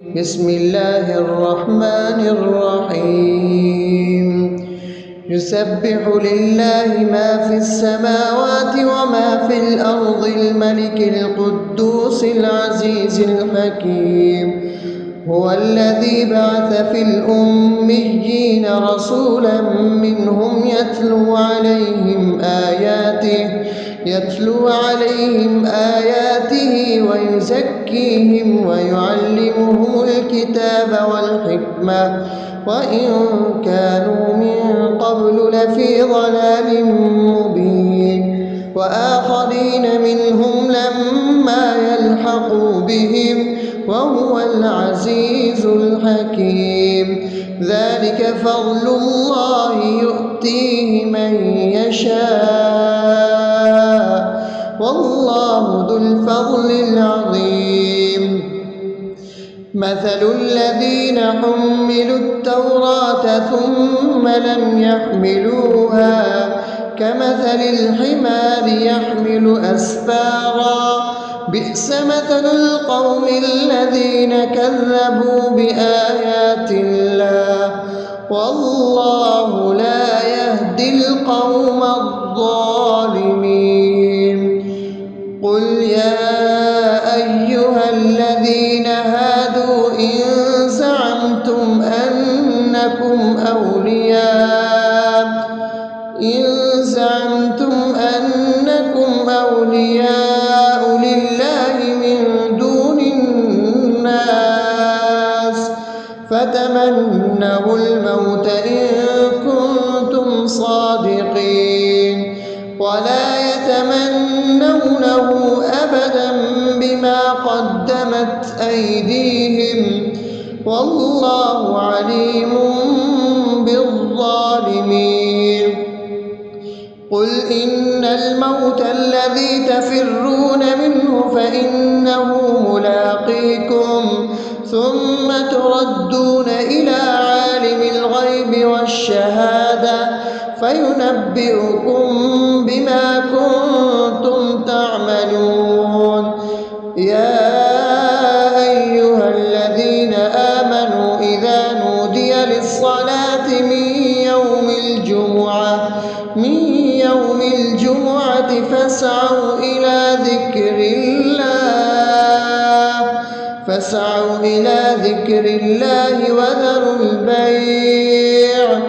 بسم الله الرحمن الرحيم يسبح لله ما في السماوات وما في الأرض الملك القدوس العزيز الحكيم هو الذي بعث في الأميين رسولا منهم يتلو عليهم آياته ويزكيهم ويعلمهم الكتاب والحكمة وإن كانوا من قبل لفي ضلال مبين وآخرين منهم لما يلحقوا بهم وهو العزيز الحكيم ذلك فضل الله يؤتيه من يشاء والله ذو الفضل العظيم مثل الذين حملوا التوراة ثم لم يحملوها كمثل الحمار يحمل أسفارا بئس مثل القوم الذين كذبوا بآيات الله والله لا يهدي القوم الظالمين قل يا أيها الذين هادوا إن زعمتم أنكم أولياء لله من دون الناس فتمنوا الموت إن كنتم صادقين ولا يتمنونه أبدا بما قدمت أيديهم والله عليم بالظالمين قل إن الموت الذي تفرون منه فإنه ملاقيكم ثم تردون إلى عالم الغيب والشهادة فينبئكم بما كنتم تعملون يا أيها الذين آمنوا إذا نودي للصلاة من يوم الجمعة فاسعوا إلى ذكر الله وذروا البيع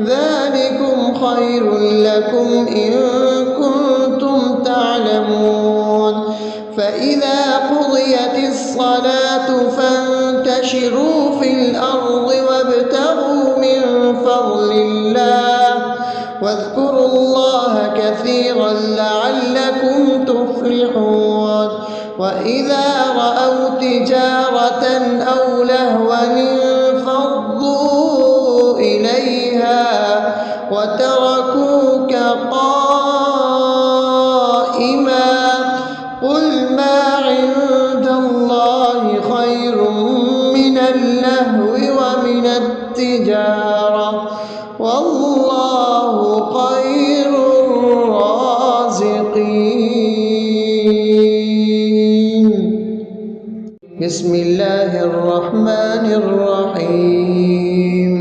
ذلكم خير لكم إن كنتم تعلمون فإذا قضيت الصلاة فانتشروا في الأرض وابتغوا من فضل الله واذكروا الله كثيرا لعلكم تفلحون وإذا رأوا تجارة أو لهوا انفضوا إليها وتركوك قائما قل ما عند الله خير من اللهو ومن التجارة والله خير الرازقين بسم الله الرحمن الرحيم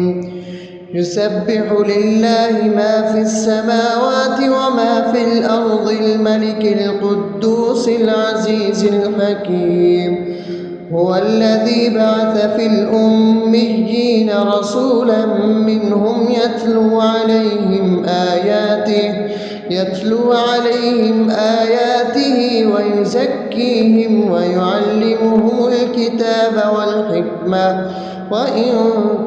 يسبح لله ما في السماوات وما في الأرض الملك القدوس العزيز الحكيم هو الذي بعث في الأميين رسولا منهم يتلو عليهم آياته ويزكيهم ويعلمهم الكتاب والحكمة وإن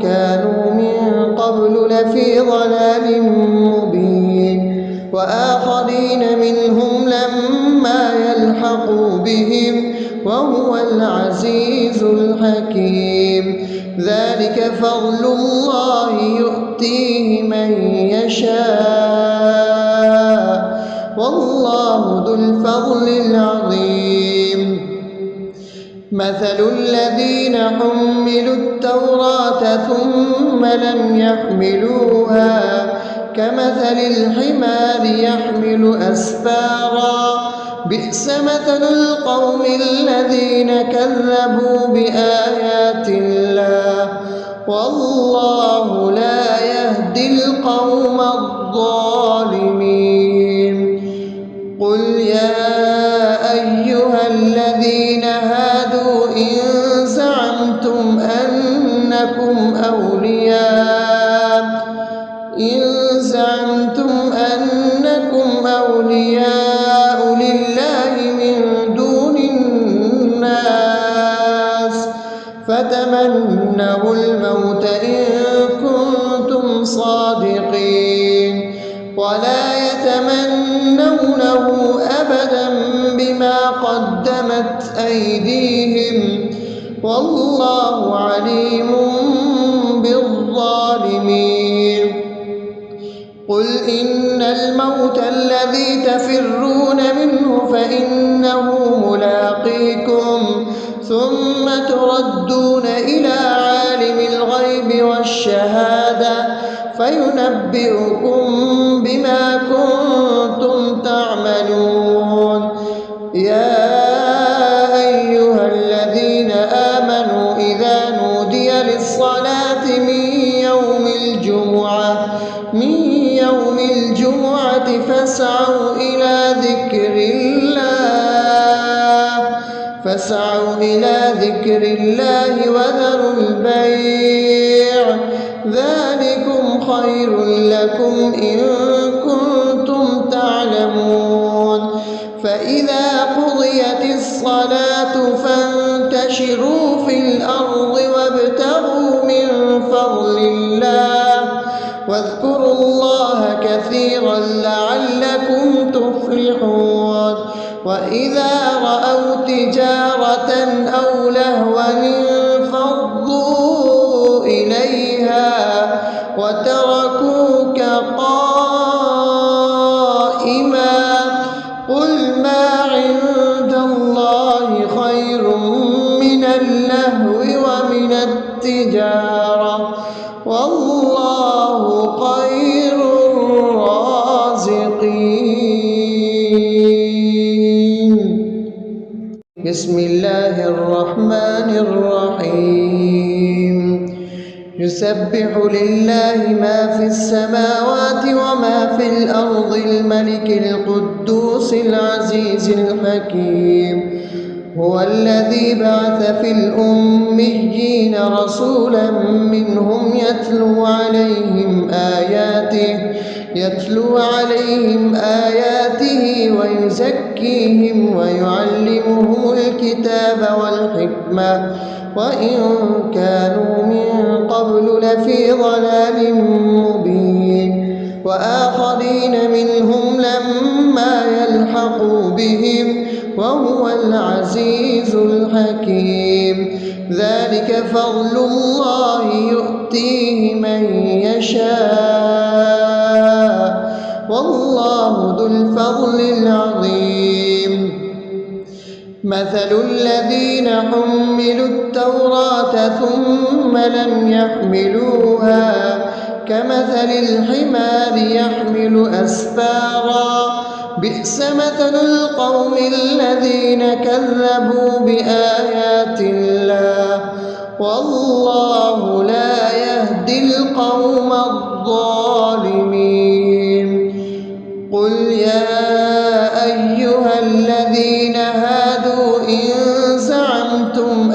كانوا من قبل لفي ضلال مبين وآخرين منهم لما يلحقوا بهم وهو العزيز الحكيم ذلك فضل الله يؤتيه من يشاء والله ذو الفضل العظيم مثل الذين حملوا التوراة ثم لم يحملوها كمثل الحمار يحمل أسفارا بئس مثل القوم الذين كذبوا بآيات الله والله لا يهدي القوم الظالمين. قل يا أيها الذين هادوا إن زعمتم أنكم أولياء لله من دون الناس فتمنوا الموت إن كنتم صادقين ولا يتمنونه أبدا بما قدمت أيديهم والله عليم بالظالمين. قل إن الموت الذي تفرون منه فإنه ملاقيكم ثم تردون إلى عالم الغيب والشهادة فينبئكم بما كنتم تعملون. يا أيها الذين آمنوا إذا نودي للصلاة من يوم الجمعة فاسعوا إلى ذكر الله وذروا البيع ذلكم خير لكم إن كنتم تعلمون. فإذا قضيت الصلاة فانتشروا في الأرض وابتغوا من فضل الله واذكروا الله كثيرا لعلكم تفلحون. وإذا رأوا تجارة أو لهوا انفضوا إليها وتركوك قائما قل ما عند الله خير من اللهو ومن التجارة والله خير الرازقين. بسم الله الرحمن الرحيم. يسبح لله ما في السماوات وما في الأرض الملك القدوس العزيز الحكيم. هو الذي بعث في الأميين رسولا منهم يتلو عليهم آياته ويزكيهم ويعلمهم الكتاب والحكمة وإن كانوا من قبل لفي ضلال مبين. وآخرين منهم لما يلحقوا بهم وهو العزيز الحكيم. ذلك فضل الله يؤتيه من يشاء والله ذو الفضل العظيم. مثل الذين حملوا التوراة ثم لم يحملوها كمثل الحمار يحمل أسفارا بئس مثل القوم الذين كذبوا بآيات الله والله لا يهدي القوم الظالمين. قل يا أيها الذين هادوا إن زعمتم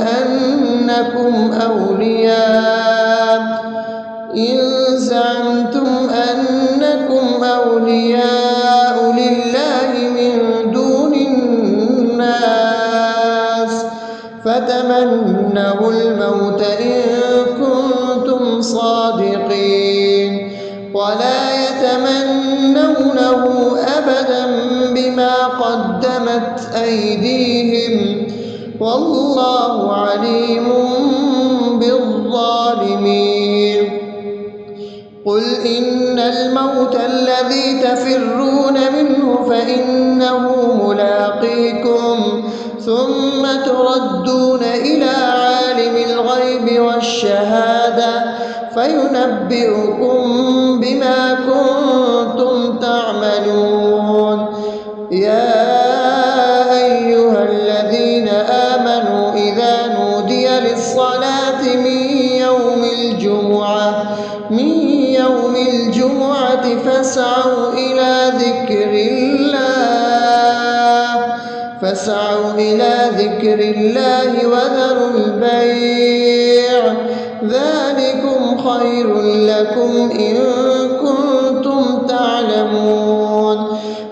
أنكم أولياء لله من دون الناس فتمنوا الموت إن كنتم صادقين ولا يتمنونه أبدا بما قدمت أيديهم والله عليم بالظالمين. قل إن الموت الذي تفرون منه فإنه ملاقيكم ثم تردون إلى عالم الغيب والشهادة فينبئكم بما كنتم تعملون. يا الجمعة فاسعوا إلى ذكر الله وذروا البيع ذلكم خير لكم إن كنتم تعلمون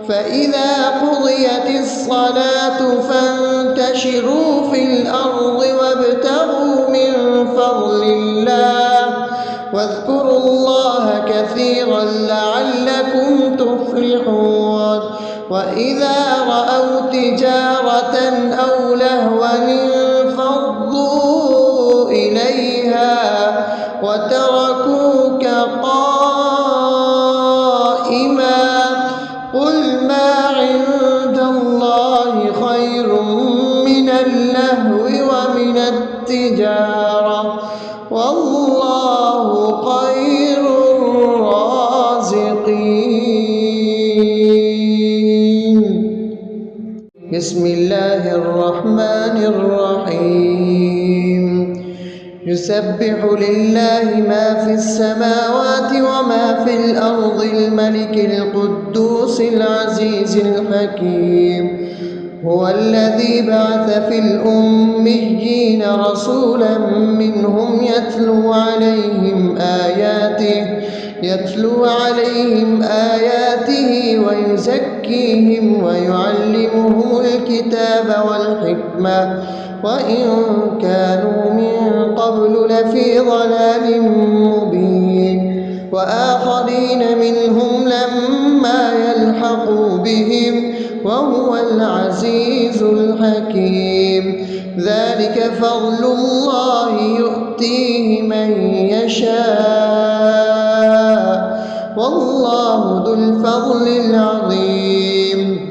فإذا قضيت الصلاة فانتشروا في الأرض وابتغوا من فضل الله واذكروا الله كثيرا لعلكم تفلحون وإذا رأوا تجارة أو لهوا انفضوا إليها وتركوك قائما قل ما عند الله خير من اللهو ومن التجارة والله خير الرازقين. بسم الله الرحمن الرحيم يسبح لله ما في السماوات وما في الأرض الملك القدوس العزيز الحكيم هو الذي بعث في الأميين رسولا منهم يتلو عليهم آياته ويزكيهم ويعلمهم الكتاب والحكمة وإن كانوا من قبل لفي ضلال مبين وآخرين منهم لما يلحقوا بهم وهو العزيز الحكيم ذلك فضل الله يؤتيه من يشاء والله ذو الفضل العظيم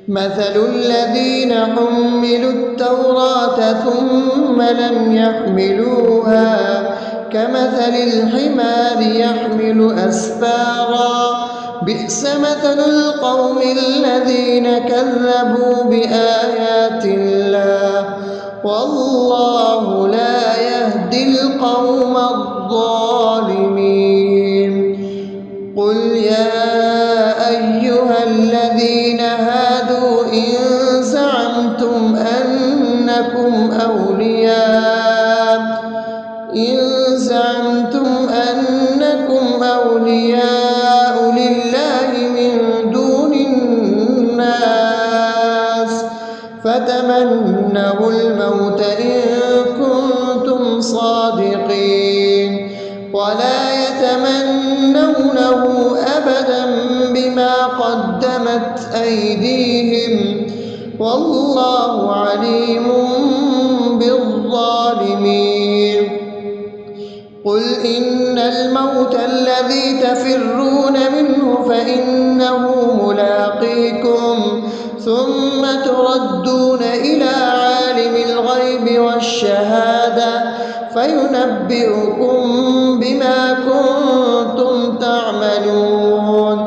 مثل الذين حملوا التوراة ثم لم يحملوها كمثل الحمار يحمل أسفارا بئس مثل القوم الذين كذبوا بآيات الله والله لا يهدي القوم الظالمين قل يا أيها الذين هادوا إن زعمتم أنكم أولياء لله من دون الناس فتمنوا الموت إن كنتم صادقين ولا يتمنونه أبدا بما قدمت أيديهم والله عليم بالظالمين قل إن الموت الذي تفرون منه فإنه ملاقيكم ثم تردون إلى عالم الغيب والشهادة فينبئكم بما كنتم تعملون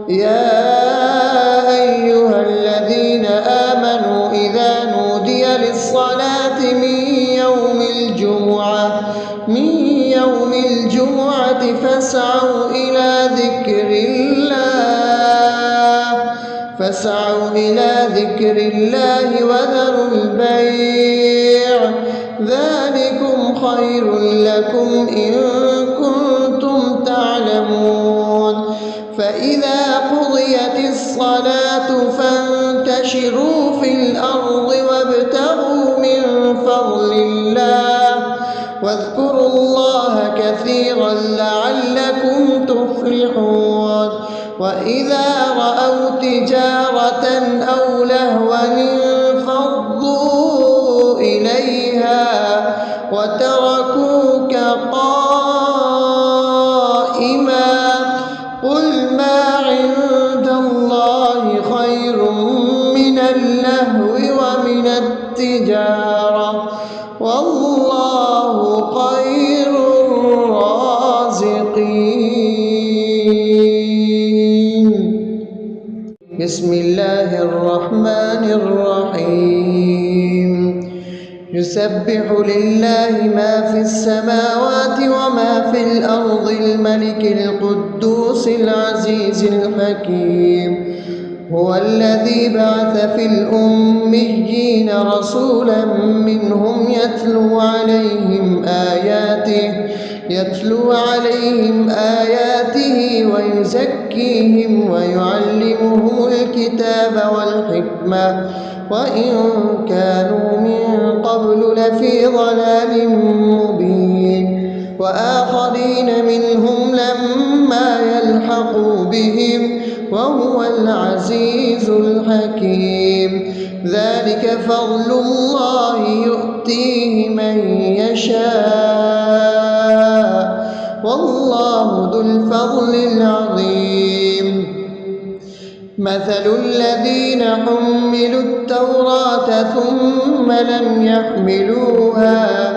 يا أيها الذين آمنوا إذا نودي للصلاة من يوم الجمعة فاسعوا إلى ذكر الله وذروا البيع ذلكم خير لكم إن كنتم تعلمون فإذا قضيت الصلاة فانتشروا في الأرض وابتغوا من فضل الله واذكروا الله كثيرا لعلكم تفلحون وإذا رأوا تجارة أو لهوا انفضوا إليها وتركوك قائما قل ما عند الله خير من اللهو ومن التجارة والله خير الرازقين. بسم الله الرحمن الرحيم يسبح لله ما في السماوات وما في الأرض الملك القدوس العزيز الحكيم. هو الذي بعث في الأميين رسولا منهم يتلو عليهم آياته ويزكيهم ويعلمهم الكتاب والحكمة وإن كانوا من قبل لفي ضلال مبين. وآخرين منهم لما يلحقوا بهم وهو العزيز الحكيم. ذلك فضل الله يؤتيه من يشاء والله ذو الفضل العظيم. مثل الذين حملوا التوراة ثم لم يحملوها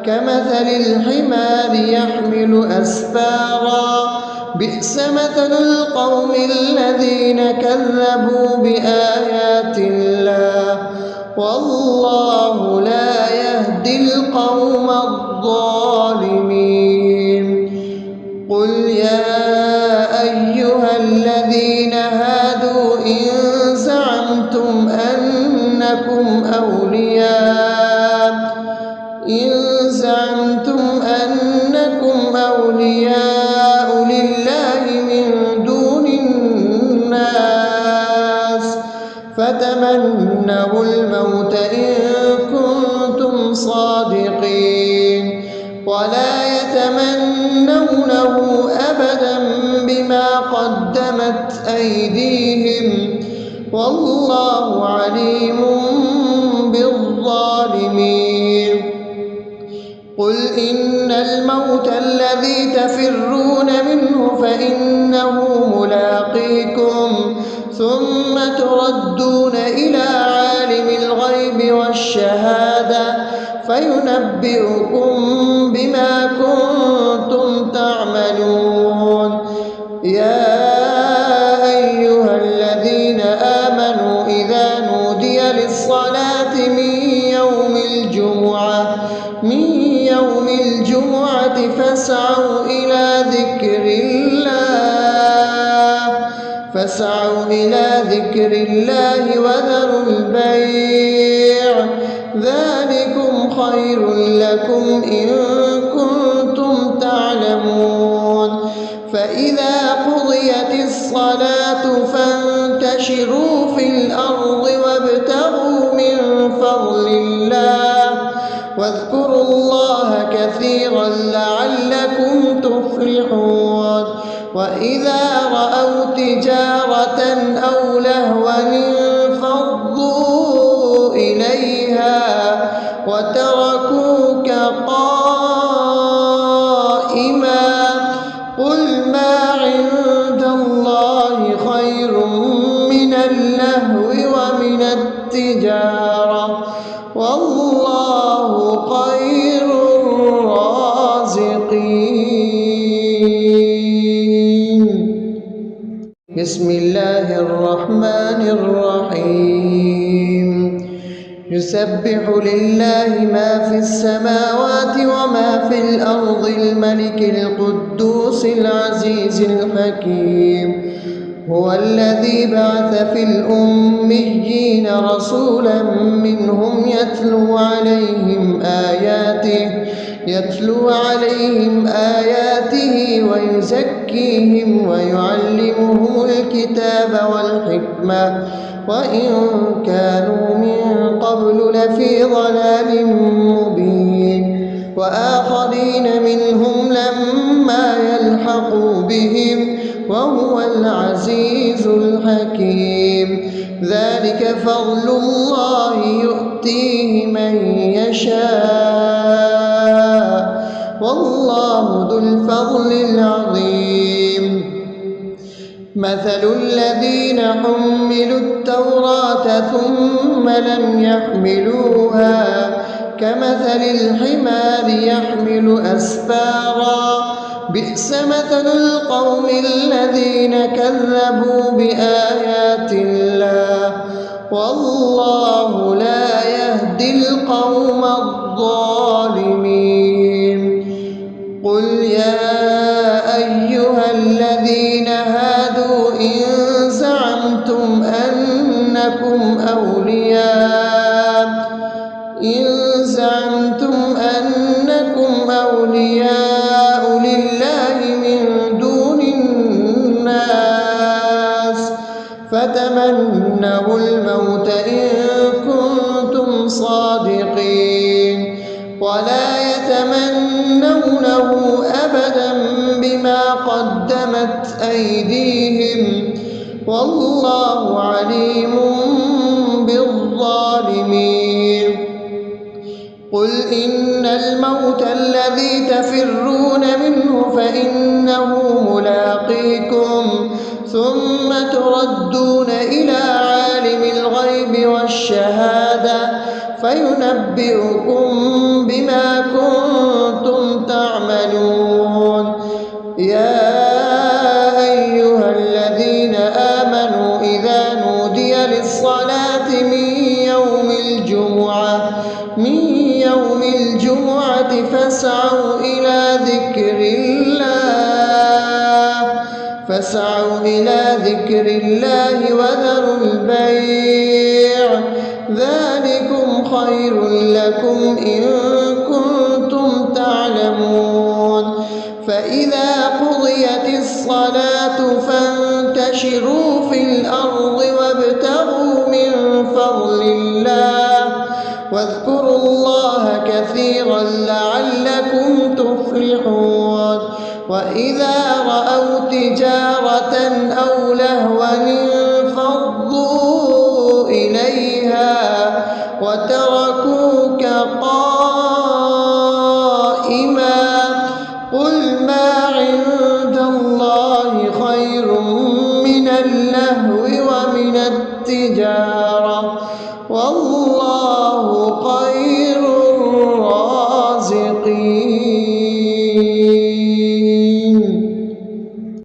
كمثل الحمار يحمل أسفارا بئس مثل القوم الذين كذبوا بآيات الله والله لا يهدي القوم الظالمين. قل يا أيها الذين هادوا إن زعمتم أنكم أولياء لله من دون الناس فتمنوا الموت إن كنتم صادقين ولا يتمنونه أبدا بما قدمت أيديهم والله عليم بالظالمين. قل إن الموت الذي تفرون منه فإنه ملاقيكم ثم تردون إلى عالم الغيب والشهادة فينبئكم بما كنتم تعملون. يا أيها الذين آمنوا إذا نودي للصلاة من يوم الجمعة فاسعوا إلى ذكر الله وذروا البيع ذلكم خير لكم إن كنتم تعلمون. فإذا قضيت الصلاة فانتشروا في الأرض وابتغوا من فضل الله واذكروا الله كثيرا لعلكم تفلحون. وإذا رأوا تجارة أو لهوا انفضوا إليها وتركوك قائما قل ما عند الله خير من اللهو ومن التجارة والله خير الرازقين. بسم الله الرحمن الرحيم. يسبح لله ما في السماوات وما في الأرض الملك القدوس العزيز الحكيم. هو الذي بعث في الأميين رسولا منهم يتلو عليهم آياته ويزكيهم ويعلمهم الكتاب والحكمة وإن كانوا من قبل لفي ضلال مبين. وآخرين منهم لما يلحقوا بهم وهو العزيز الحكيم. ذلك فضل الله يؤتيه من يشاء والله ذو الفضل العظيم. مثل الذين حملوا التوراة ثم لم يحملوها كمثل الحمار يحمل أسفارا بئس مثل القوم الذين كذبوا بآيات الله والله لا يهدي القوم الظالمين. يتمنونه أبدا بما قدمت أيديهم والله عليم بالظالمين. قل إن الموت الذي تفرون منه فإنه ملاقيكم ثم تردون إلى عالم الغيب والشهادة فينبئكم بما كنتم تعملون. يا أيها الذين آمنوا إذا نودي للصلاة من يوم الجمعة فاسعوا إلى ذكر الله وذروا البيع ذلكم خير لكم إن كنتم تعلمون. فإذا قضيت الصلاة فانتشروا في الأرض وابتغوا من فضل الله واذكروا الله كثيرا لعلكم تفلحون. وإذا رأوا تجارة أو لهوا انفضوا إليها وتركوك قائما قل ما عند الله خير من اللهو ومن التجارة والله